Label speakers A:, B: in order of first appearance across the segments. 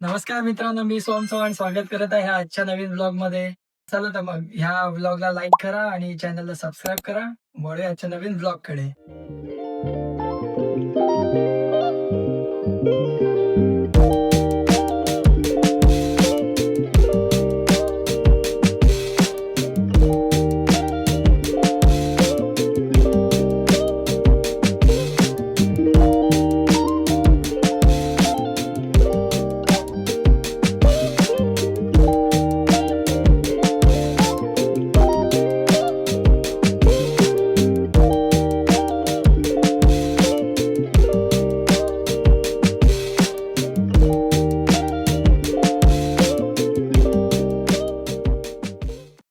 A: नमस्कार मित्रांनो, मी सोम चव्हाण स्वागत करत आहे आजच्या नवीन ब्लॉग मध्ये. चला तर मग ह्या ब्लॉगला लाईक करा आणि चॅनलला सबस्क्राईब करा. वळूया आजच्या नवीन ब्लॉग कडे.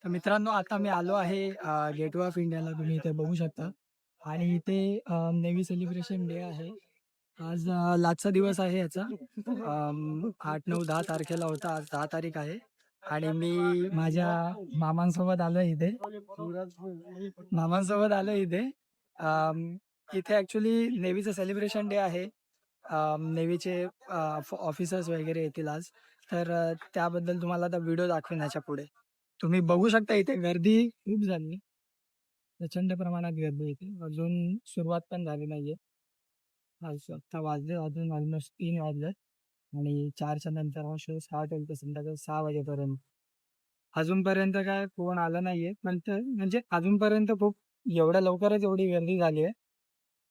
A: तर मित्रांनो, आता मी आलो आहे गेटवे ऑफ इंडियाला. तुम्ही इथे बघू शकता आणि इथे नेव्ही सेलिब्रेशन डे आहे. आज लास्टचा दिवस आहे याचा. 8, 9, 10 तारखेला होता. आज 10 तारीख आहे आणि मी माझ्या मामांसोबत आलो इथे. मामांसोबत आलो इथे. इथे ॲक्च्युली नेव्हीचं सेलिब्रेशन डे आहे. नेव्हीचे ऑफिसर्स वगैरे येतील आज. तर त्याबद्दल तुम्हाला आता व्हिडिओ दाखवेन याच्या पुढे. तुम्ही बघू शकता इथे गर्दी खूप झाली. प्रचंड प्रमाणात गर्दी इथे. अजून सुरुवात पण झाली नाहीये. आता वाजले अजून ऑलमोस्ट 3 वाजले आणि 4च्या नंतर हा शो स्टार्ट होईल तर संध्याकाळी 6 वाजेपर्यंत. अजूनपर्यंत काय कोण आलं नाहीये, पण म्हणजे अजूनपर्यंत खूप एवढ्या लवकरच एवढी गर्दी झाली आहे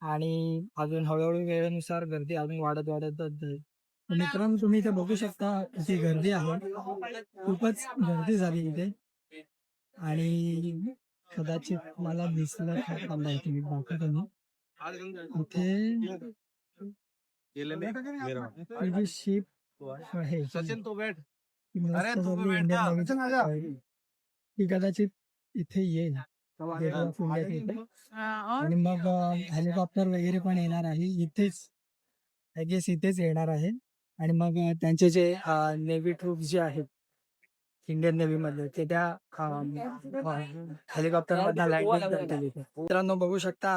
A: आणि अजून हळूहळू वेळेनुसार गर्दी अजून वाढत वाढतच जाईल. तर मित्रांनो, तुम्ही इथे बघू शकता किती गर्दी आहे. खूपच गर्दी झाली इथे आणि कदाचित मला दिसलं नाही तुम्ही दाखवतो मी इथे जी शिप आहे ती कदाचित इथे येईल गेट ऑफ इंडिया इथे. आणि मग हेलिकॉप्टर वगैरे पण येणार आहे इथेच. आय गेस इथेच येणार आहे आणि मग त्यांचे जे नेव्ही ट्रूप्स जे आहेत इंडियन नेव्ही मध्ये ते त्या हेलिकॉप्टर मध्ये लँडिंग करतील इथे. मित्रांनो, बघू शकता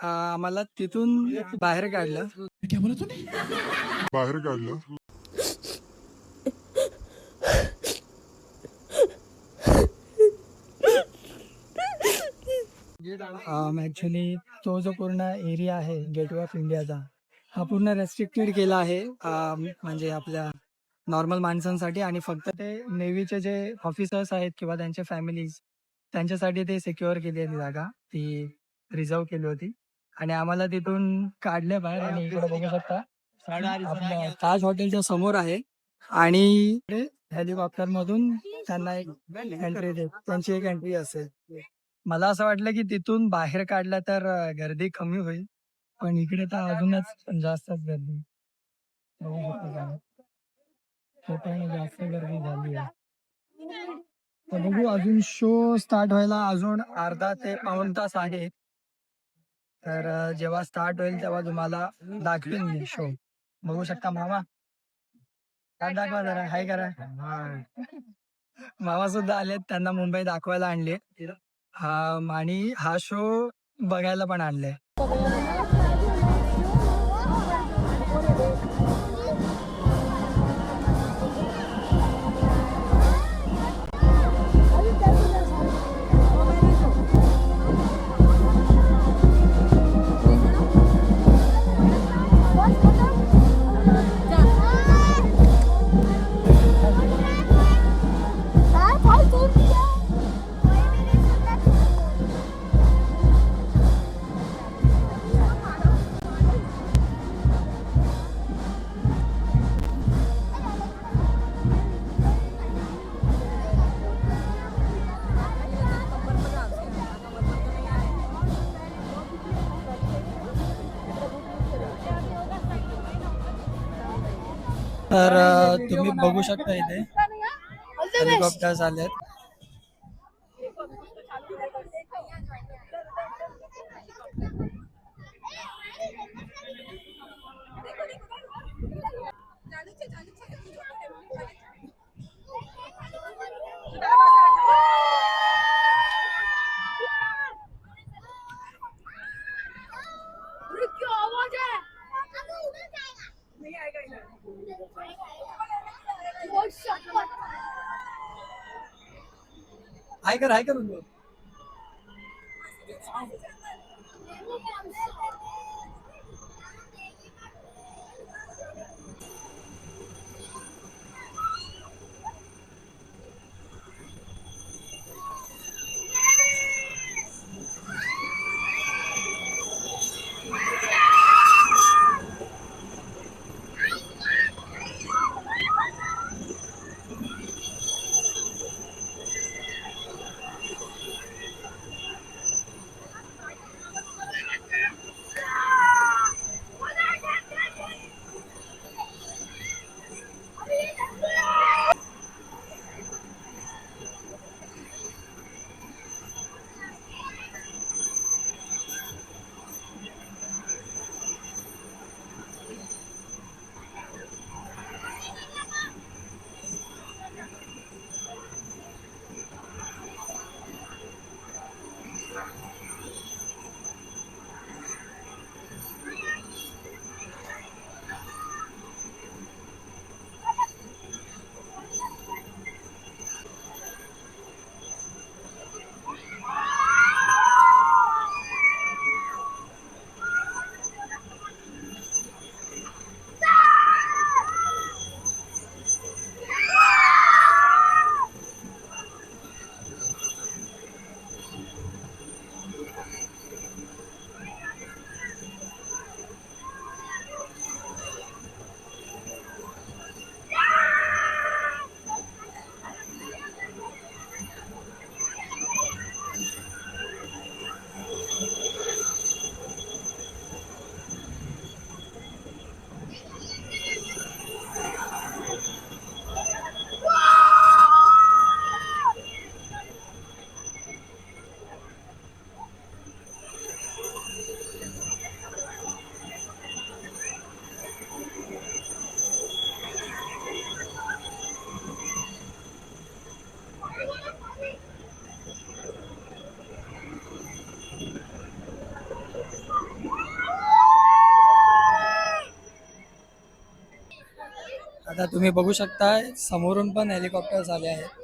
A: आम्हाला तिथून बाहेर काढलं.
B: बाहेर काढलं.
A: ऍक्च्युली तो जो पूर्ण एरिया आहे गेटवे ऑफ इंडियाचा हा पूर्ण रेस्ट्रिक्टेड केला आहे. म्हणजे आपल्या नॉर्मल माणसांसाठी आणि फक्त ते नेव्हीचे जे ऑफिसर्स आहेत किंवा त्यांचे फॅमिलीज त्यांच्यासाठी ते सिक्युअर केली आहे ती जागा. ती रिझर्व केली होती आणि आम्हाला तिथून काढले बाहेर आणि इकडे बघू शकता आपल्या ताज हॉटेलच्या समोर आहे आणि हेलिकॉप्टर मधून त्यांना एक एंट्री त्यांची एक एंट्री असेल. मला असं वाटलं की तिथून बाहेर काढलं तर गर्दी कमी होईल, पण इकडे तर अजूनच जास्तच गर्दी. बघू शकता तुम्ही. खूपच जास्त गर्दी झाली आहे. तर बघू, अजून शो स्टार्ट व्हायला अजून अर्धा ते पाऊण तास आहे. तर जेव्हा स्टार्ट होईल तेव्हा तुम्हाला दाखवेन मी शो. बघू शकता मामा, काय दाखवा जरा, हाय करा. मामा सुद्धा आलेत, त्यांना मुंबई दाखवायला आणले. आणि हा शो बघायला पण आणले. तर तुम्ही बघू शकता इथे हेलिकॉप्टर्स आलेत.
C: क्या आवाज है? नहीं आएगा इधर।
A: हाय कर उनको. आता तुम्ही बघू शकता समोरून पण हेलिकॉप्टर आले आहेत.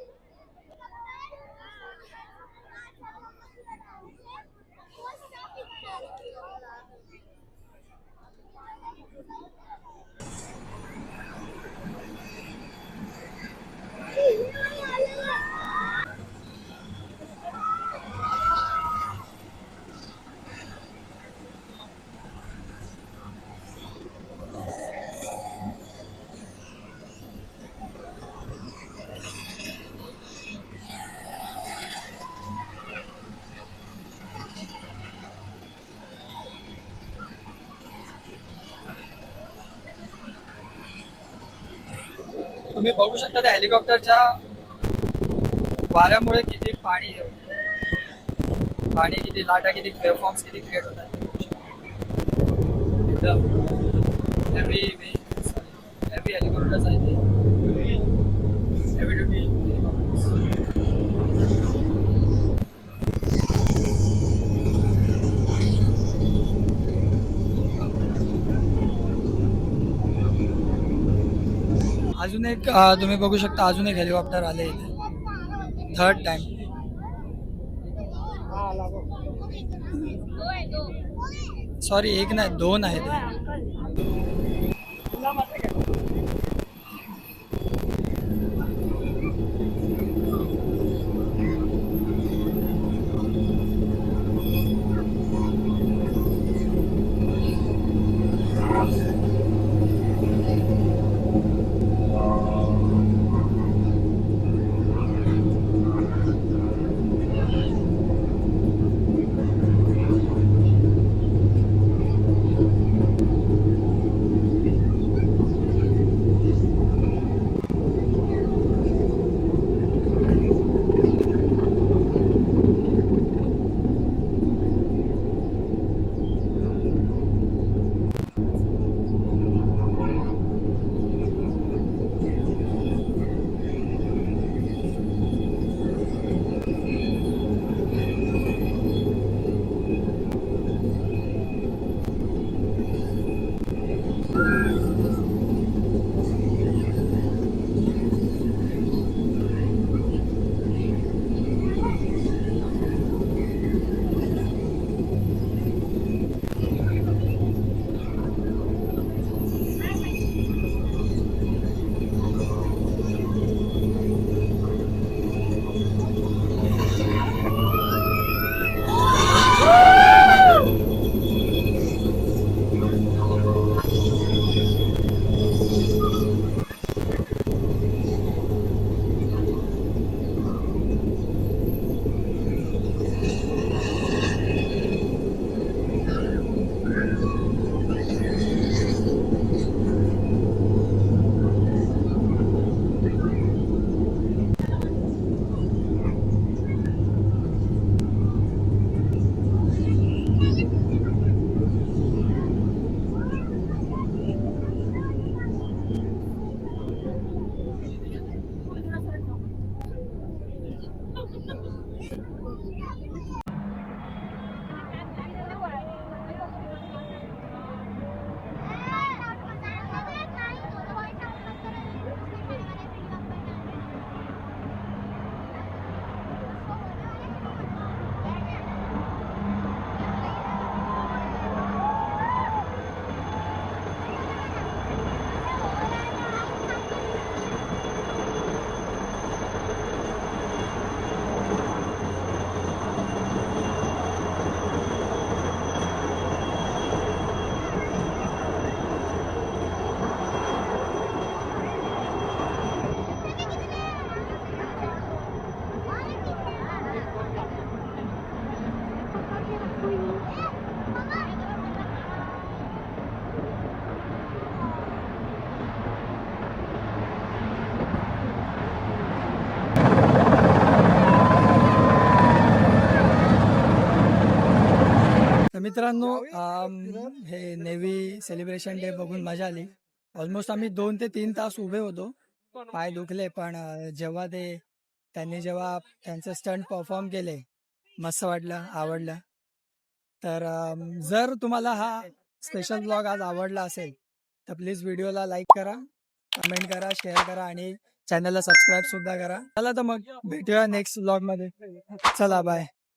A: तुम्ही बघू शकता त्या हेलिकॉप्टरच्या वाऱ्यामुळे किती पाणी किती लाटा किती वेव्हफॉर्म्स किती क्रिएट होतात. हेवी हेलिकॉप्टर्स आहेत ते. Heavy duty helicopters. अजून एक तुम्ही बघू शकता अजून एक हेलिकॉप्टर आले इथे थर्ड टाइम. सॉरी एक नाही दोन आहेत. मित्रांनो हे नेव्ही सेलिब्रेशन डे बघून मजा आली. ऑलमोस्ट आम्ही 2 ते 3 तास उभे होतो. पाय दुखले पण जेव्हा त्यांचे स्टंट परफॉर्म केले मस्त वाटलं, आवडलं. तर जर तुम्हाला हा स्पेशल ब्लॉग आज आवडला असेल तर प्लीज व्हिडिओला लाईक करा, कमेंट करा, शेअर करा आणि चॅनलला सबस्क्राईब सुद्धा करा. चला तर मग भेटूया नेक्स्ट ब्लॉग मध्ये. चला बाय.